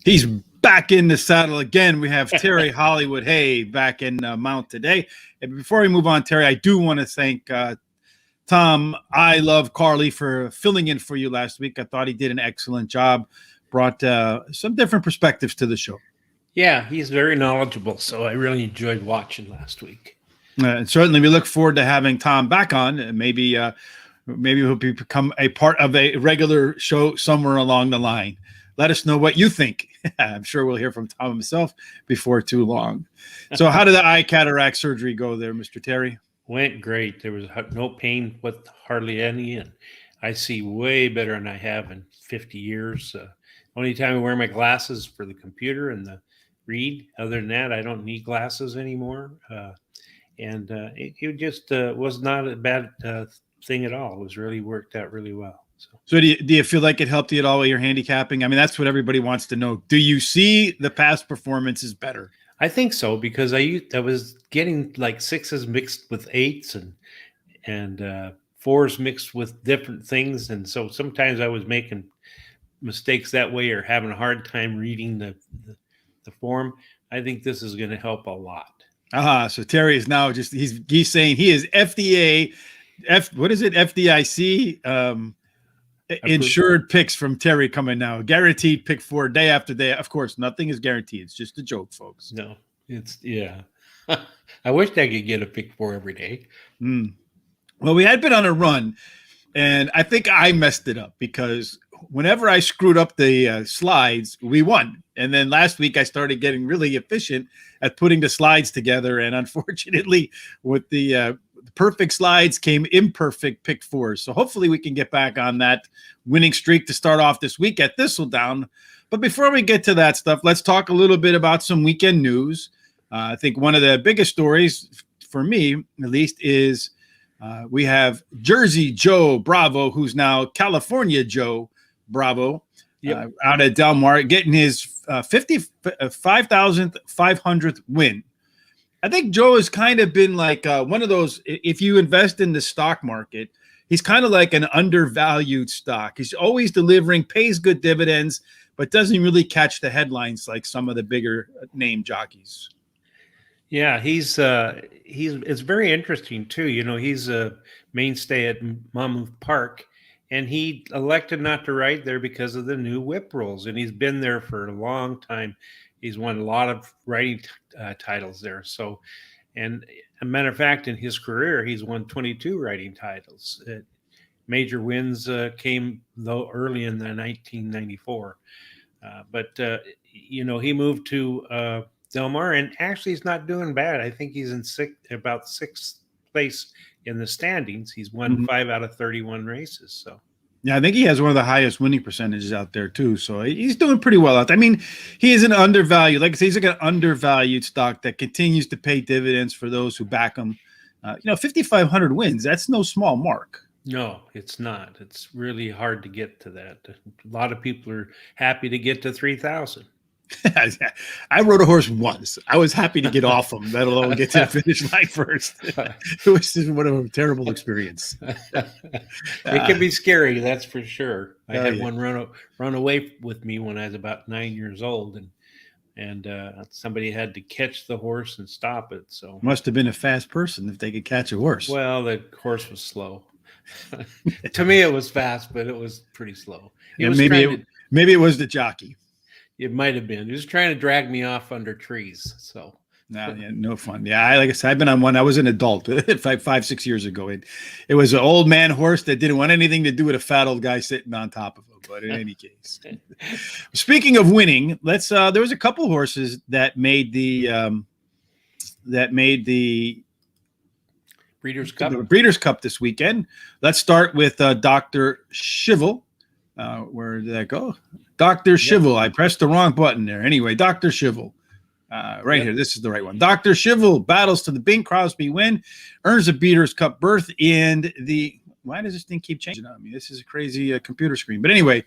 He's back in the saddle again. We have Terry Hollywood Hay back in mount today. And before we move on, Terry, I do want to thank Tom, I Love Carly, for filling in for you last week. I thought he did an excellent job, brought some different perspectives to the show. Yeah, he's very knowledgeable, so I really enjoyed watching last week. And certainly we look forward to having Tom back on. Maybe he'll become a part of a regular show somewhere along the line. Let us know what you think. I'm sure we'll hear from Tom himself before too long. So how did the eye cataract surgery go there, Mr. Terry? Went great. There was no pain with hardly any, and I see way better than I have in 50 years. Only time I wear my glasses for the computer and the read. Other than that, I don't need glasses anymore. It just was not a bad thing at all. It was really worked out really well. So do you feel like it helped you at all with your handicapping? I mean, that's what everybody wants to know. Do you see the past performances better? I think so, because I was getting like 6s mixed with 8s and 4s mixed with different things. And so sometimes I was making mistakes that way or having a hard time reading the form. I think this is going to help a lot. So Terry is now he's saying he is FDIC insured picks from Terry coming now. Guaranteed pick 4 day after day. Of course, nothing is guaranteed. It's just a joke, folks. No, I wish I could get a pick 4 every day. Well, we had been on a run, and I think I messed it up because whenever I screwed up the slides, we won. And then last week I started getting really efficient at putting the slides together. And unfortunately, with the perfect slides came imperfect pick 4s. So hopefully we can get back on that winning streak to start off this week at Thistledown. But before we get to that stuff, let's talk a little bit about some weekend news. I think one of the biggest stories for me, at least, is we have Jersey Joe Bravo, who's now California Joe Bravo, out at Del Mar, getting his 5,500th win. I think Joe has kind of been like one of those, if you invest in the stock market, he's kind of like an undervalued stock. He's always delivering, pays good dividends, but doesn't really catch the headlines like some of the bigger name jockeys. Yeah, it's very interesting too. You know, he's a mainstay at Monmouth Park, and he elected not to ride there because of the new whip rules, and he's been there for a long time. He's won a lot of riding titles there. So, and a matter of fact, in his career, he's won 22 riding titles. Major wins came though early in the 1994. He moved to Del Mar, and actually he's not doing bad. I think he's in about 6th place in the standings. He's won 5 out of 31 races. So. Yeah, I think he has one of the highest winning percentages out there too. So he's doing pretty well out there. I mean, he is an undervalued, like I say, he's like an undervalued stock that continues to pay dividends for those who back him. 5,500 wins, that's no small mark. No, it's not. It's really hard to get to that. A lot of people are happy to get to 3,000. I rode a horse once. I was happy to get off him, let alone get to the finish line first. It was just one of a terrible experience. It can be scary, that's for sure. I had one run away with me when I was about 9 years old, and somebody had to catch the horse and stop it. So must have been a fast person if they could catch a horse. Well, the horse was slow. To me, it was fast, but it was pretty slow. Maybe it was the jockey. It might have been. He was trying to drag me off under trees. So no fun. Yeah, like I said, I've been on one. I was an adult 5-6 years ago. It was an old man horse that didn't want anything to do with a fat old guy sitting on top of him. But in any case, speaking of winning, there was a couple horses that made the Breeders' Cup. The Breeders' Cup this weekend. Let's start with Dr. SCHIVEL. Where did that go? Dr. SCHIVEL. I pressed the wrong button there. Anyway, Dr. SCHIVEL. Here. This is the right one. Dr. SCHIVEL battles to the Bing Crosby win, earns a Breeders' Cup berth in the... Why does this thing keep changing on me? This is a crazy computer screen. But anyway,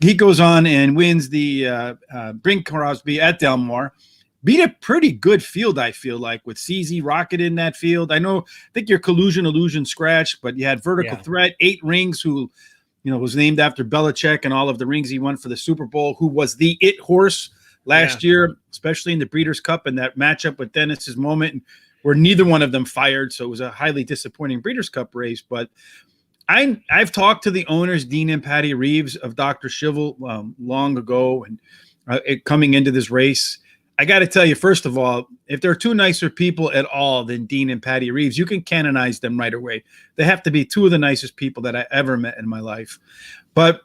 he goes on and wins the Bing Crosby at Del Mar. Beat a pretty good field, I feel like, with CZ Rocket in that field. I think your Collusion Illusion scratched, but you had Vertical Threat, 8 Rings, who was named after Belichick and all of the rings he won for the Super Bowl, who was the it horse last year, especially in the Breeders' Cup and that matchup with Dennis's moment where neither one of them fired. So it was a highly disappointing Breeders' Cup race. But I've talked to the owners, Dean and Patty Reeves of Dr. Schivel, long ago, and coming into this race. I got to tell you, first of all, if there are two nicer people at all than Dean and Patty Reeves, you can canonize them right away. They have to be two of the nicest people that I ever met in my life. But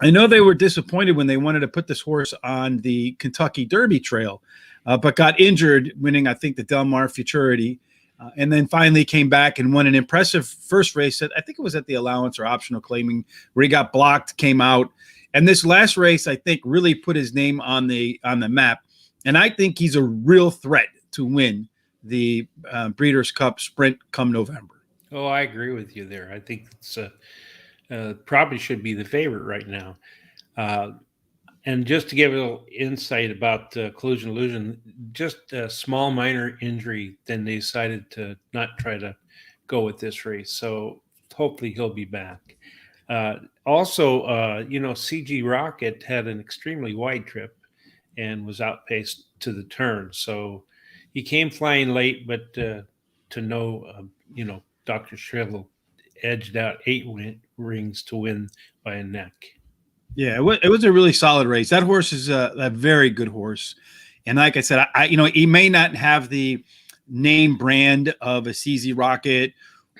I know they were disappointed when they wanted to put this horse on the Kentucky Derby trail, but got injured winning, I think, the Del Mar Futurity, and then finally came back and won an impressive first race. I think it was at the allowance or optional claiming, where he got blocked, came out. And this last race, I think, really put his name on the map. And I think he's a real threat to win the Breeders' Cup Sprint come November. Oh, I agree with you there. I think it's probably should be the favorite right now. And just to give a little insight about Collusion Illusion, just a small minor injury, then they decided to not try to go with this race. So hopefully he'll be back. Also, CG Rocket had an extremely wide trip and was outpaced to the turn. So he came flying late, but Dr. Shrivel edged out 8 rings to win by a neck. Yeah, it was a really solid race. That horse is a very good horse. And like I said, he may not have the name brand of a CZ Rocket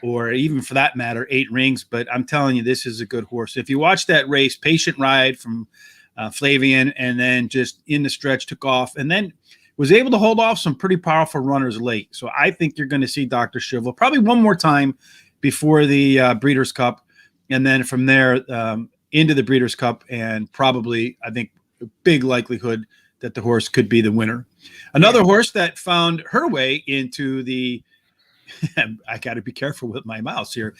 or even for that matter, 8 rings, but I'm telling you, this is a good horse. If you watch that race, patient ride from Flavian, and then just in the stretch took off, and then was able to hold off some pretty powerful runners late. So I think you're going to see Dr. Schivel probably one more time before the Breeders' Cup, and then from there into the Breeders' Cup, and probably, I think, a big likelihood that the horse could be the winner. Another horse that found her way into the I got to be careful with my mouse here.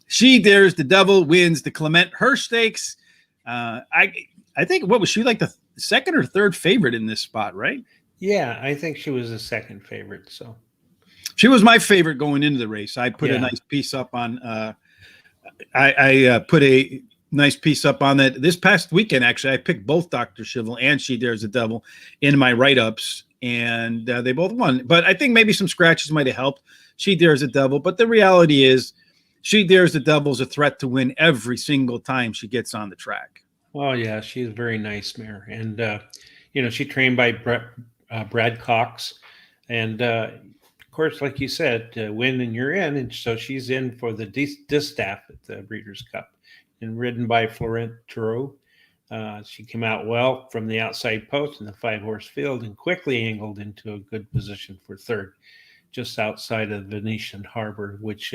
She Dares the Devil wins the Clement Hirsch Stakes. I think, what was she, like the second or third favorite in this spot, right? Yeah, I think she was the second favorite. So she was my favorite going into the race. I put a nice piece up on. I put a nice piece up on that this past weekend. Actually, I picked both Dr. Schivel and She Dares the Devil in my write-ups, and they both won. But I think maybe some scratches might have helped She Dares the Devil. But the reality is, She Dares the Devil is a threat to win every single time she gets on the track. Oh, yeah, she's a very nice mare. And, she trained by Brad Cox. And, of course, like you said, win and you're in. And so she's in for the distaff at the Breeders' Cup and ridden by Florent Tureau. She came out well from the outside post in the 5-horse field and quickly angled into a good position for third, just outside of Venetian Harbor, which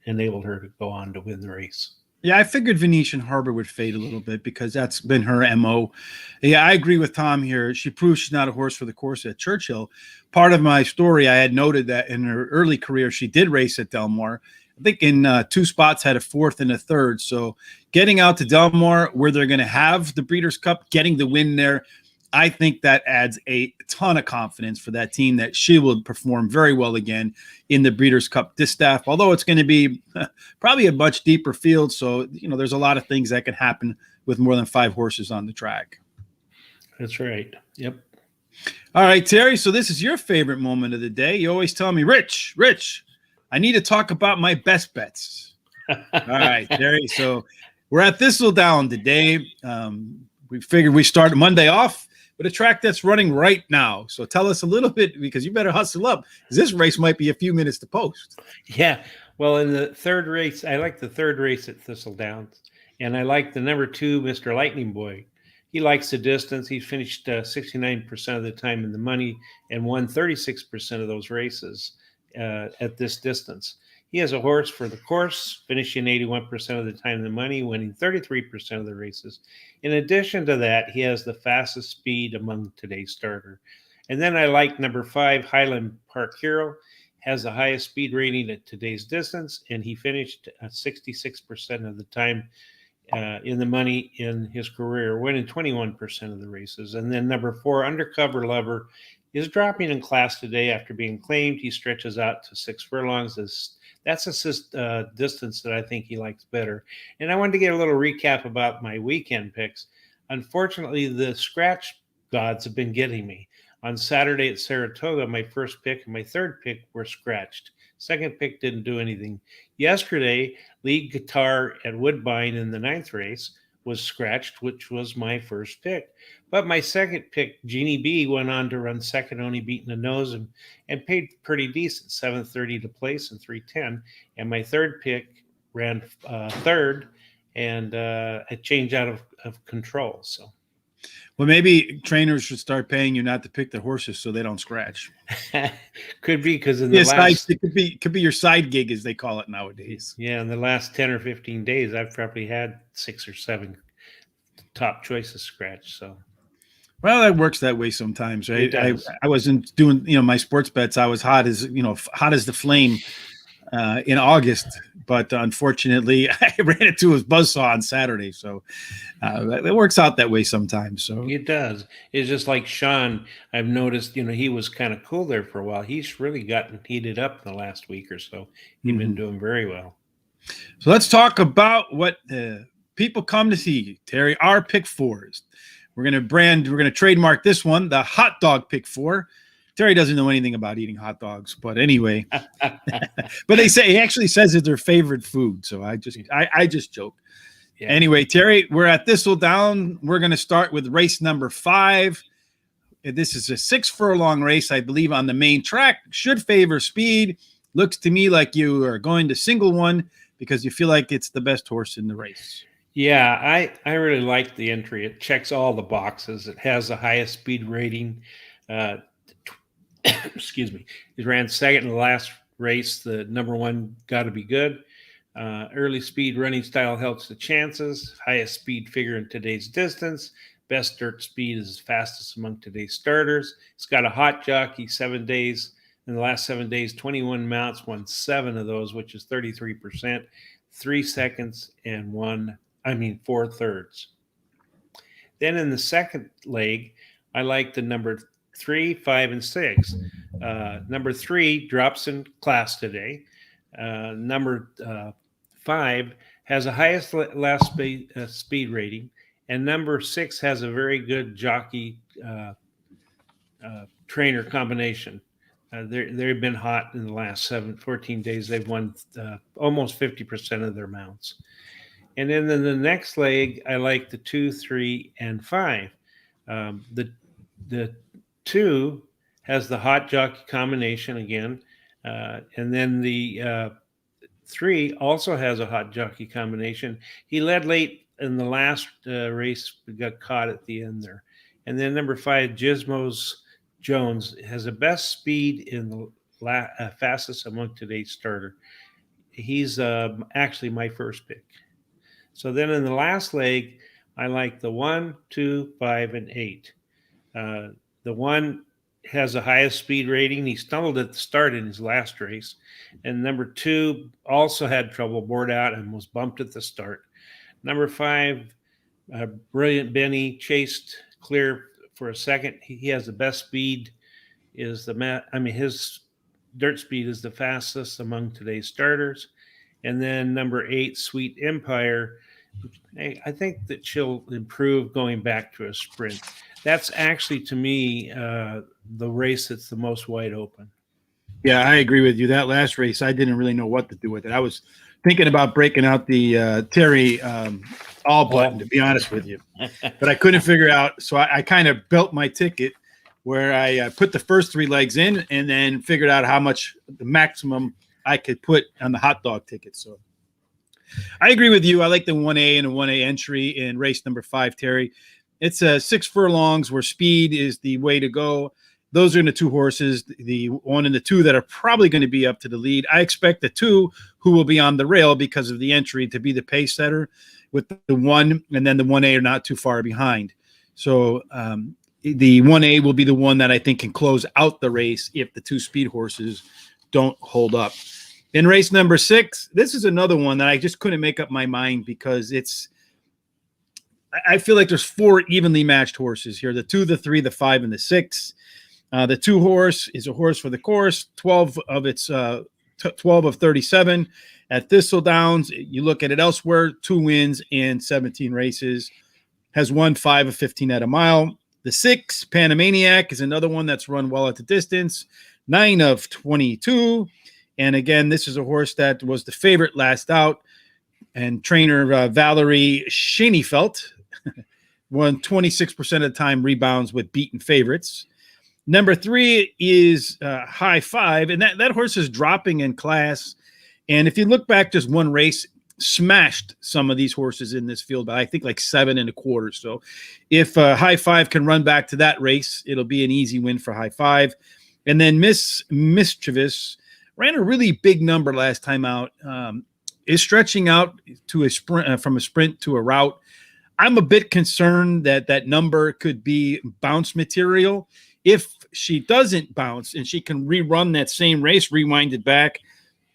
enabled her to go on to win the race. Yeah, I figured Venetian Harbor would fade a little bit because that's been her MO. Yeah, I agree with Tom here. She proves she's not a horse for the course at Churchill. Part of my story, I had noted that in her early career, she did race at Del Mar. I think in 2 spots, had a 4th and a 3rd. So getting out to Del Mar, where they're going to have the Breeders' Cup, getting the win there, I think that adds a ton of confidence for that team that she will perform very well again in the Breeders' Cup distaff, although it's going to be probably a much deeper field. So, there's a lot of things that can happen with more than 5 horses on the track. That's right. Yep. All right, Terry. So this is your favorite moment of the day. You always tell me, Rich, I need to talk about my best bets. All right, Terry. So we're at Thistledown today. We figured we start Monday off with a track that's running right now. So tell us a little bit, because you better hustle up, because this race might be a few minutes to post. Yeah. Well, in the 3rd race, I like the 3rd race at Thistledown, and I like the number 2, Mr. Lightning Boy. He likes the distance. He finished 69% of the time in the money and won 36% of those races at this distance. He has a horse for the course, finishing 81% of the time in the money, winning 33% of the races. In addition to that, he has the fastest speed among today's starter. And then I like number 5, Highland Park Hero, has the highest speed rating at today's distance, and he finished 66% of the time in the money in his career, winning 21% of the races. And then number 4, Undercover Lover, is dropping in class today after being claimed. He stretches out to 6 furlongs. That's a distance that I think he likes better. And I wanted to get a little recap about my weekend picks. Unfortunately, the scratch gods have been getting me. On Saturday at Saratoga, my first pick and my third pick were scratched. Second pick didn't do anything. Yesterday, lead guitar at Woodbine in the 9th race was scratched, which was my first pick. But my second pick, Jeannie B, went on to run second, only beating the nose and paid pretty decent, 730 to place and 310. And my third pick ran third and a change out of control. So, well, maybe trainers should start paying you not to pick the horses so they don't scratch. Could be because in the last, it could be your side gig, as they call it nowadays. Yeah, in the last 10 or 15 days, I've probably had 6 or 7 top choices scratched. So, well, that works that way sometimes, right? I wasn't doing, my sports bets. I was hot as the flame in August, but unfortunately, I ran into a buzzsaw on Saturday. So it works out that way sometimes. So it does. It's just like Sean. I've noticed, he was kind of cool there for a while. He's really gotten heated up in the last week or so. He's been doing very well. So let's talk about what people come to see. Terry, our pick fours. We're going to trademark this one, the hot dog pick four. Terry doesn't know anything about eating hot dogs, but anyway, but he actually says it's their favorite food. So I just joke. Yeah. Anyway, Terry, we're at Thistledown. We're going to start with race number 5. This is a 6 furlong race, I believe, on the main track. Should favor speed. Looks to me like you are going to single one because you feel like it's the best horse in the race. Yeah, I really like the entry. It checks all the boxes. It has the highest speed rating. Excuse me. It ran second in the last race. The number 1 got to be good. Early speed running style helps the chances. Highest speed figure in today's distance. Best dirt speed is fastest among today's starters. It's got a hot jockey 7 days. In the last 7 days, 21 mounts, won 7 of those, which is 33%, 3 seconds, and 4 thirds. Then in the second leg, I like the number 3, 5, and 6. Number 3 drops in class today. Number 5 has the highest last speed rating, and number 6 has a very good jockey trainer combination. They've been hot in the last 14 days. They've won almost 50% of their mounts. And then in the next leg, I like the 2, 3, and 5. The 2 has the hot jockey combination again. And then the 3 also has a hot jockey combination. He led late in the last race, but got caught at the end there. And then number 5, Gizmos Jones, has the best speed in the fastest among today's starter. He's actually my first pick. So then in the last leg, I like the 1, 2, 5, and 8. The 1 has the highest speed rating. He stumbled at the start in his last race. And number 2 also had trouble, bored out, and was bumped at the start. Number 5, Brilliant Benny, chased clear for a second. He has the best speed. His dirt speed is the fastest among today's starters. And then number 8, Sweet Empire. I think that she'll improve going back to a sprint. That's actually, to me, the race that's the most wide open. Yeah, I agree with you. That last race, I didn't really know what to do with it. I was thinking about breaking out the Terry all button, to be honest with you, but I couldn't figure out. So I kind of built my ticket where I put the first 3 legs in and then figured out how much the maximum I could put on the hot dog ticket. So I agree with you. I like the 1A and a 1A entry in race number 5, Terry. It's 6 furlongs where speed is the way to go. Those are the 2 horses, the 1 and the 2 that are probably going to be up to the lead. I expect the 2 who will be on the rail because of the entry to be the pace setter, with the 1 and then the 1A are not too far behind. So the 1A will be the one that I think can close out the race if the 2 speed horses don't hold up. In race number 6, this is another one that I just couldn't make up my mind because I feel like there's 4 evenly matched horses here, the 2, the 3, the 5, and the 6. The 2 horse is a horse for the course, 12 of its 12 of 37 at Thistledown. You look at it elsewhere, 2 wins and 17 races, has won 5 of 15 at a mile. The 6, Panamaniac, is another one that's run well at the distance, 9 of 22. And again, this is a horse that was the favorite last out. And trainer Valerie Schoenefeld won 26% of the time rebounds with beaten favorites. Number 3 is High Five, and that horse is dropping in class. And if you look back just one race, smashed some of these horses in this field by I think like 7 1/4. So if High Five can run back to that race, it'll be an easy win for High Five. And then Mischievous ran a really big number last time out. Is stretching out to a sprint from a sprint to a route. I'm a bit concerned that that number could be bounce material. If she doesn't bounce and she can rerun that same race, rewind it back,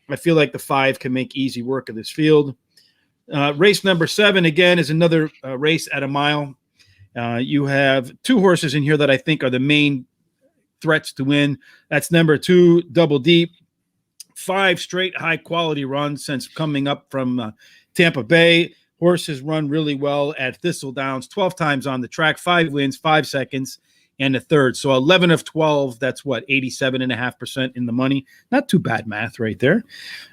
I feel like the 5 can make easy work of this field. Race number 7, again, is another race at a mile. You have 2 horses in here that I think are the main threats to win. That's number 2, Double Deep. 5 straight high-quality runs since coming up from Tampa Bay. Horse has run really well at Thistledowns, 12 times on the track, 5 wins, 5 seconds, and a third. So 11 of 12, that's what, 87.5% in the money. Not too bad math right there.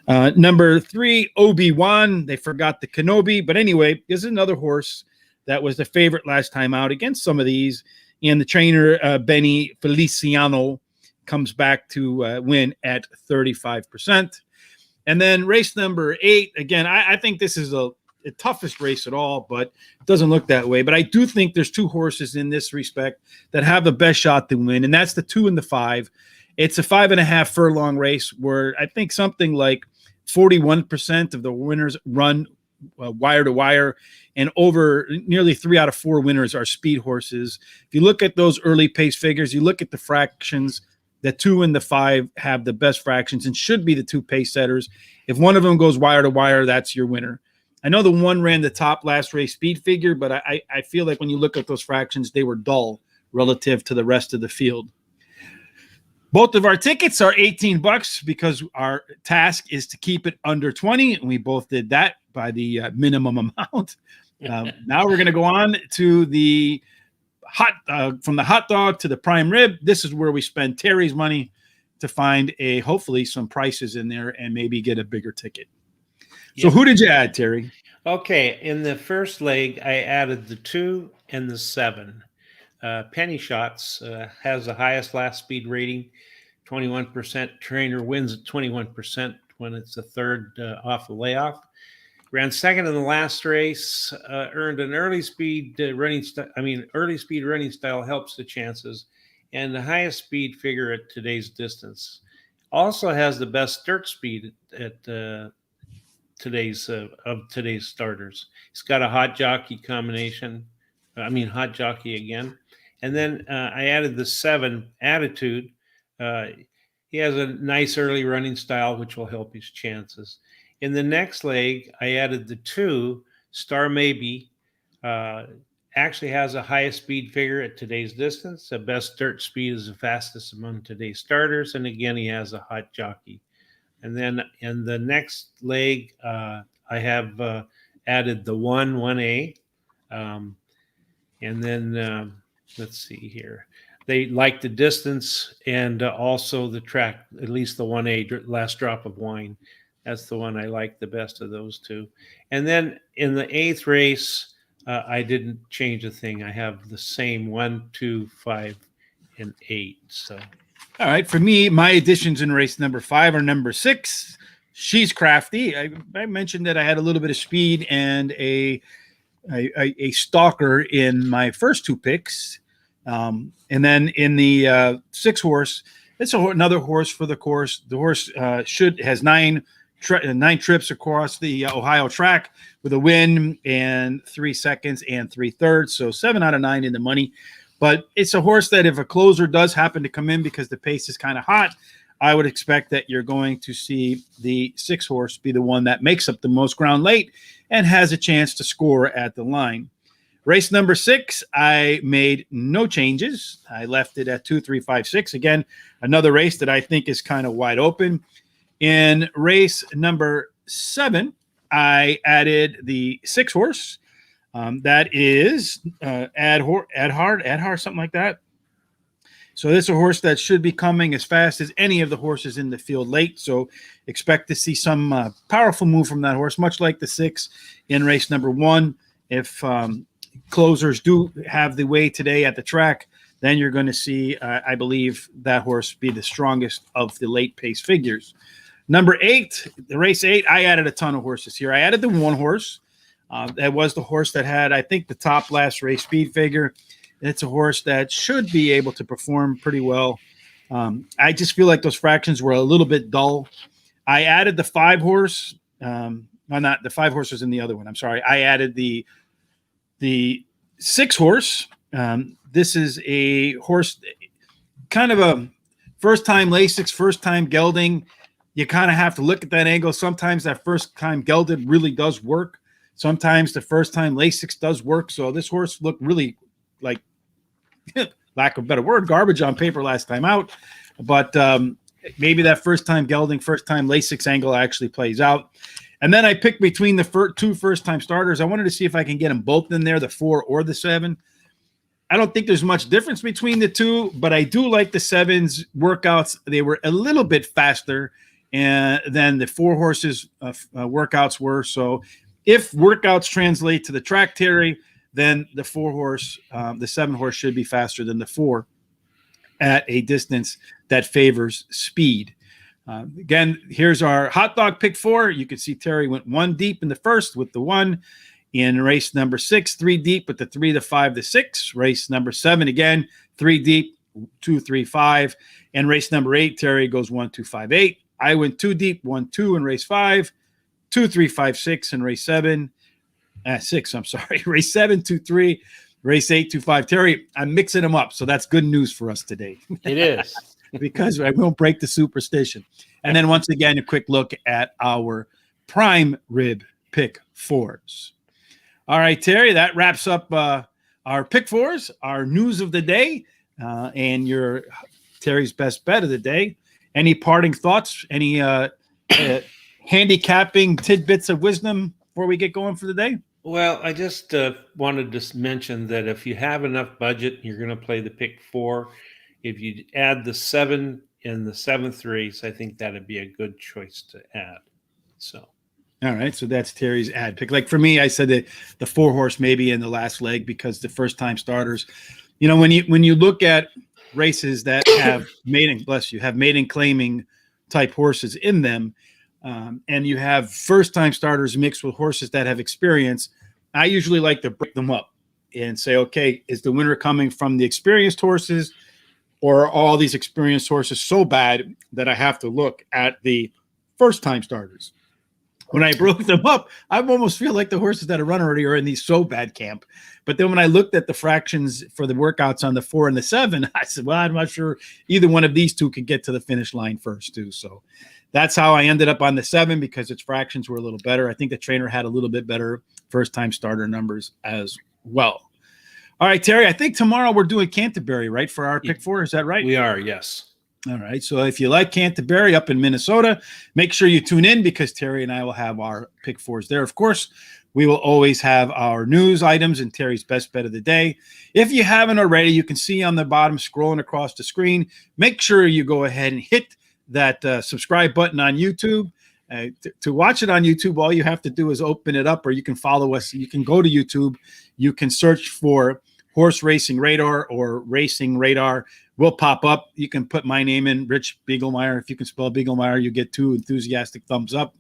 Number 3, Obi-Wan. They forgot the Kenobi. But anyway, this is another horse that was the favorite last time out against some of these. And the trainer, Benny Feliciano, comes back to win at 35%. And then race number 8, again, I think this is the toughest race at all, but it doesn't look that way. But I do think there's 2 horses in this respect that have the best shot to win, and that's the 2 and the 5. It's a 5.5 furlong race where I think something like 41% of the winners run wire to wire, and over nearly 3 out of 4 winners are speed horses. If you look at those early pace figures, you look at the fractions, the 2 and the 5 have the best fractions and should be the 2 pace setters. If one of them goes wire to wire, that's your winner. I know the 1 ran the top last race speed figure, but I feel like when you look at those fractions, they were dull relative to the rest of the field. Both of our tickets are $18 because our task is to keep it under 20, and we both did that by the minimum amount. Now we're going to go on to the from the hot dog to the prime rib. This is where we spend Terry's money to find hopefully some prices in there and maybe get a bigger ticket. So who did you add, Terry? Okay, in the first leg, I added the 2 and the 7. Penny Shots has the highest last speed rating, 21%. Trainer wins at 21% when it's the third off the layoff. Ran second in the last race, earned an early speed running style helps the chances, and the highest speed figure at today's distance. Also has the best dirt speed at today's starters. He's got a hot jockey combination. Hot jockey again. And then I added the 7, Attitude. He has a nice early running style, which will help his chances. In the next leg, I added the 2, Star Maybe. Actually has a highest speed figure at today's distance. The best dirt speed is the fastest among today's starters. And again, he has a hot jockey. And then in the next leg, I have added the 1A. And then let's see here. They like the distance and also the track, at least the 1A, Last Drop of Wine. That's the one I like the best of those 2. And then in the 8th race, I didn't change a thing. I have the same 1, 2, 5, and 8. So, all right. For me, my additions in race number 5 are number 6. She's Crafty. I mentioned that I had a little bit of speed and a stalker in my first 2 picks. And then in the 6 horse, it's another horse for the course. The horse has 9 trips across the Ohio track with a win and 3 seconds and 3/3. So 7 out of 9 in the money. But it's a horse that if a closer does happen to come in because the pace is kind of hot, I would expect that you're going to see the 6 horse be the one that makes up the most ground late and has a chance to score at the line. Race number 6, I made no changes. I left it at 2, 3, 5, 6. Again, another race that I think is kind of wide open. In race number 7, I added the 6 horse. That is Adhar, something like that. So this is a horse that should be coming as fast as any of the horses in the field late. So expect to see some powerful move from that horse, much like the 6 in race number 1. If closers do have the way today at the track, then you're going to see, I believe, that horse be the strongest of the late pace figures. Number 8, the race 8, I added a ton of horses here. I added the 1 horse. That was the horse that had, I think, the top last race speed figure. It's a horse that should be able to perform pretty well. I just feel like those fractions were a little bit dull. I added the 5 horse. Not the 5 horse was in the other one. I'm sorry. I added the 6 horse. This is a horse, kind of a first-time Lasix, first-time gelding. You kind of have to look at that angle. Sometimes that first-time gelded really does work. Sometimes the first-time Lasix does work. So this horse looked really like, lack of a better word, garbage on paper last time out. But maybe that first-time gelding, first-time Lasix angle actually plays out. And then I picked between the 2 first-time starters. I wanted to see if I can get them both in there, the 4 or the 7. I don't think there's much difference between the 2, but I do like the 7's workouts. They were a little bit faster than the 4 horses workouts were. So if workouts translate to the track, Terry, then the 4 horse, the 7 horse should be faster than the 4 at a distance that favors speed. Again, here's our hot dog pick 4. You can see Terry went 1 deep in the first with the 1. In race number 6, 3 deep with the 3, the 5, the 6. Race number 7, again, 3 deep, 2, 3, 5. And race number 8, Terry goes 1, 2, 5, 8. I went 2 deep, 1, 2 in race 5, 2, 3, 5, 6 in race 7. 6, I'm sorry. Race 7, 2, 3. Race 8, 2, 5. Terry, I'm mixing them up, so that's good news for us today. It is. Because I won't break the superstition. And then once again, a quick look at our prime rib pick 4s. All right, Terry, that wraps up our pick 4s, our news of the day, and your Terry's best bet of the day. Any parting thoughts? Any handicapping tidbits of wisdom before we get going for the day? Well, I just wanted to mention that if you have enough budget, you're going to play the pick 4. If you add the 7 in the 7th race, I think that'd be a good choice to add. So, all right. So that's Terry's ad pick. Like for me, I said that the 4 horse maybe in the last leg because the first time starters, you know, when you look at races that have maiden claiming type horses in them, and you have first time starters mixed with horses that have experience, I usually like to break them up and say, okay, is the winner coming from the experienced horses? Or are all these experienced horses so bad that I have to look at the first-time starters? When I broke them up, I almost feel like the horses that are run already are in the so bad camp. But then when I looked at the fractions for the workouts on the 4 and the 7, I said, well, I'm not sure either one of these two could get to the finish line first, too. So that's how I ended up on the 7 because its fractions were a little better. I think the trainer had a little bit better first-time starter numbers as well. All right, Terry, I think tomorrow we're doing Canterbury, right, for our pick 4. Is that right? We are, yes. All right. So if you like Canterbury up in Minnesota, make sure you tune in because Terry and I will have our pick 4s there. Of course, we will always have our news items and Terry's best bet of the day. If you haven't already, you can see on the bottom scrolling across the screen. Make sure you go ahead and hit that subscribe button on YouTube. To watch it on YouTube, all you have to do is open it up, or you can follow us. You can go to YouTube. You can search for Horse Racing Radar or Racing Radar. Will pop up. You can put my name in, Rich Beaglemeyer. If you can spell Beaglemeyer, you get 2 enthusiastic thumbs up.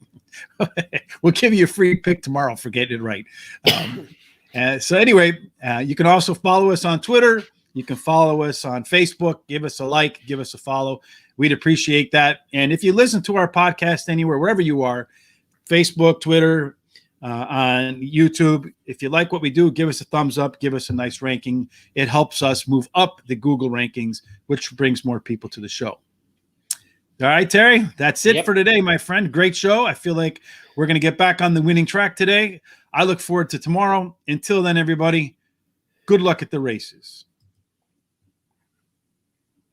We'll give you a free pick tomorrow for getting it right. So anyway, you can also follow us on Twitter. You can follow us on Facebook. Give us a like. Give us a follow. We'd appreciate that. And if you listen to our podcast anywhere, wherever you are, Facebook, Twitter, on YouTube, if you like what we do, give us a thumbs up. Give us a nice ranking. It helps us move up the Google rankings, which brings more people to the show. All right, Terry, that's it for today, my friend. Great show. I feel like we're going to get back on the winning track today. I look forward to tomorrow. Until then, everybody, Good luck at the races.